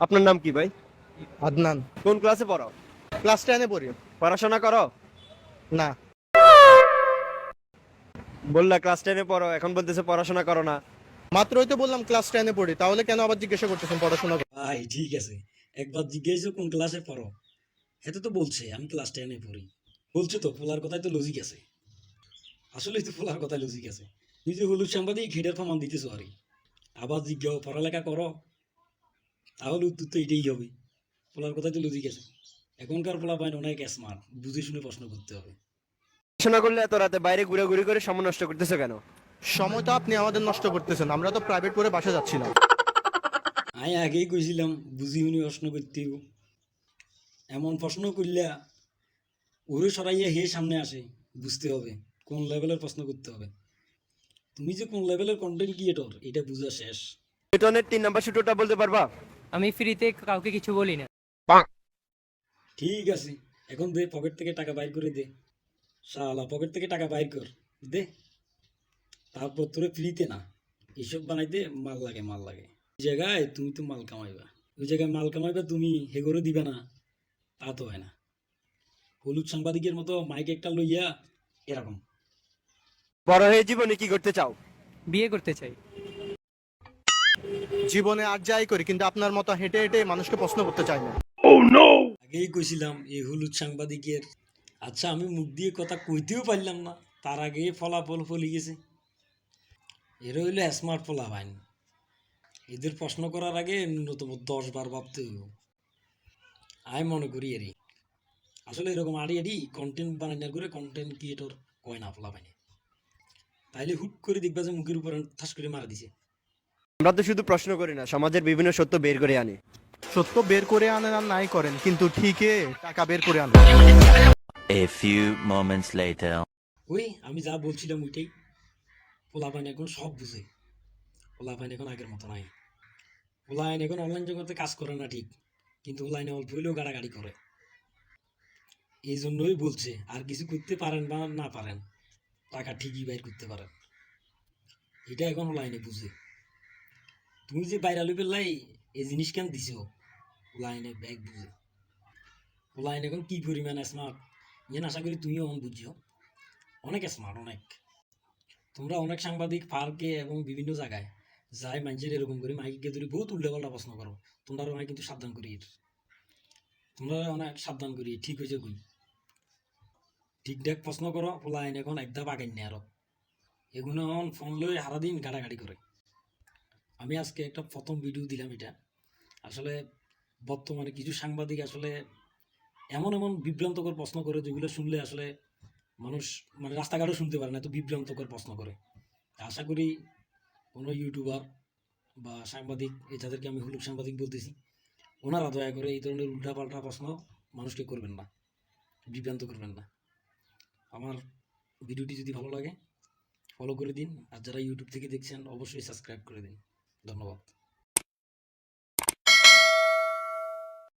আপনার নাম কি ভাই? আদনান। কোন ক্লাসে পড়ো? ক্লাস 10-এ পড়ি। পড়াশোনা করো? না, বললা ক্লাস 10-এ পড়ো, এখন বলতেছে পড়াশোনা করো না। মাত্রই তো বললাম ক্লাস 10-এ পড়ি, তাহলে কেন আবার জিজ্ঞাসা করতেছেন পড়াশোনা ভাই ঠিক আছে, একবার জিজ্ঞেস কোন ক্লাসে পড়ো, এতে তো বলছে আমি ক্লাস 10-এ পড়ি। বলছে তো পোলার কথায় তো লজিক আছে। আসলেই তো পোলার কথায় লজিক আছে। তুই যে হলুদ সাংবাদিক ঘেটার প্রমাণ দিতেছো আরে, আবার জিজ্ঞাও পড়ালেখা করো, তাহলে উত্তর তো এটাই হবে। পোলার কথায় তো লজিক আছে। এখনকার পোলা পায় অনেক স্মার্ট, বুঝে শুনে প্রশ্ন করতে হবে। পড়াশোনা করলে এত রাতে বাইরে ঘুরে করে সময় নষ্ট করতেছো কেন? সময় তো আপনি আমাদের নষ্ট করতেছেন, আমরা তো প্রাইভেট পড়ে বাসা যাচ্ছিলাম। আমি আগেই কইছিলাম বুঝি শুনি প্রশ্ন করতে হইব। এমন প্রশ্ন করলে ওরে সরাইয়া হে সামনে আসে, বুঝতে হবে কোন লেভেলের প্রশ্ন করতে হবে। তুমি যে কোন লেভেলের কন্টেন্ট ক্রিয়েটর এটা বুঝা শেষ। নিউটনের 3 নাম্বার সূত্রটা বলতে পারবা? আমি ফ্রিতে কাউকে কিছু বলি না। ঠিক আছে, এখন দে পকেট থেকে টাকা বাইর করে দে। শালা পকেট থেকে টাকা বাইর কর, দে। তারপর তোরে ফ্রিতে না, এসব বানাইতে মাল লাগে মাল লাগে। ওই জায়গায় তুমি তো মাল কামাইবা, ওই জায়গায় মাল কামাইবা তুমি, হে করে দিবে না, তা তো হয় না। হলুদ সাংবাদিকের মতো মাইক একটা লইয়া এরকম। বড় হয়ে জীবনে কি করতে চাও? বিয়ে করতে চাই। জীবনে আর যাই করি, কিন্তু আপনার মতো হেঁটে হেঁটে মানুষকে প্রশ্ন করতে চাই না। আগেই কইছিলাম এই হলুদ সাংবাদিকের। আচ্ছা আমি মুখ দিয়ে কথা কইতেও পারলাম না, তার আগে ফলাফল ফলি গেছে। এরা হইলো স্মার্ট ফলা ভাইন, এদের প্রশ্ন করার আগে ন্যূনতম 10 বার ভাবতে হইব। আমি মনে করি এরই আসলে এরকম আড়ি আড়ি কন্টেন্ট বানাই না করে কন্টেন্ট ক্রিয়েটর কয় না ফলা ভাইনে, তাইলে হুট করে দেখবা যে মুখের উপর ঠাস করে মারা দিছে। আমরা তো শুধু প্রশ্ন করি না, সমাজের বিভিন্ন সত্য বের করে আনি। সত্য বের করে আনেন আর নাই করেন, কিন্তু ঠিকই টাকা বের করে আনেন। A few moments later. ওই আমি যা বলছিলাম ওইটাই। পোলা পাইন এখন সব বুঝে, পোলা পাইন এখন আগের মতো নাই। পোলাইন এখন অনলাইন জগতে কাজ করে না ঠিক, কিন্তু অনলাইনে অল্প হইলেও গাড়াগাড়ি করে। এই জন্যই বলছে আর কিছু করতে পারেন বা না পারেন, টাকা ঠিকই বাইর করতে পারেন। এটা এখন অনলাইনে বুঝে। তুমি যে বাইরে লইবে লাই এই জিনিস কেন দিছ, লাইনে ব্যাগ বুঝে। লাইন এখন কি পরিমাণ স্মার্ট, যেন আশা করি তুমিও অন বুঝছো। অনেক স্মার্ট অনেক। তোমরা অনেক সাংবাদিক পার্কে এবং বিভিন্ন জায়গায় যাই মানুষের এরকম করে মাইকে ধরে বহুত উল্টাপাল্টা প্রশ্ন করো। তোমরা অনেক কিন্তু সাবধান করি, তোমরা অনেক সাবধান করি, ঠিক হয়েছে কই ঠিকঠাক প্রশ্ন করো। লাইন এখন একদম আগাই নেই আরো, এগুলো এখন ফোন লই সারাদিন গাড়াগাড়ি করে। আমি আজকে একটা প্রথম ভিডিও দিলাম এটা। আসলে বর্তমানে কিছু সাংবাদিক আসলে এমন এমন বিভ্রান্তকর প্রশ্ন করে যেগুলো শুনলে আসলে মানুষ মানে রাস্তাঘাটও শুনতে পারে না, এত বিভ্রান্তকর প্রশ্ন করে। আশা করি কোনো ইউটিউবার বা সাংবাদিক, এই যাদেরকে আমি হলুদ সাংবাদিক বলতেছি, ওনারা দয়া করে এই ধরনের উল্টাপাল্টা প্রশ্ন মানুষকে করবেন না, বিভ্রান্ত করবেন না। আমার ভিডিওটি যদি ভালো লাগে ফলো করে দিন, আর যারা ইউটিউব থেকে দেখছেন অবশ্যই সাবস্ক্রাইব করে দিন। ধন্যবাদ।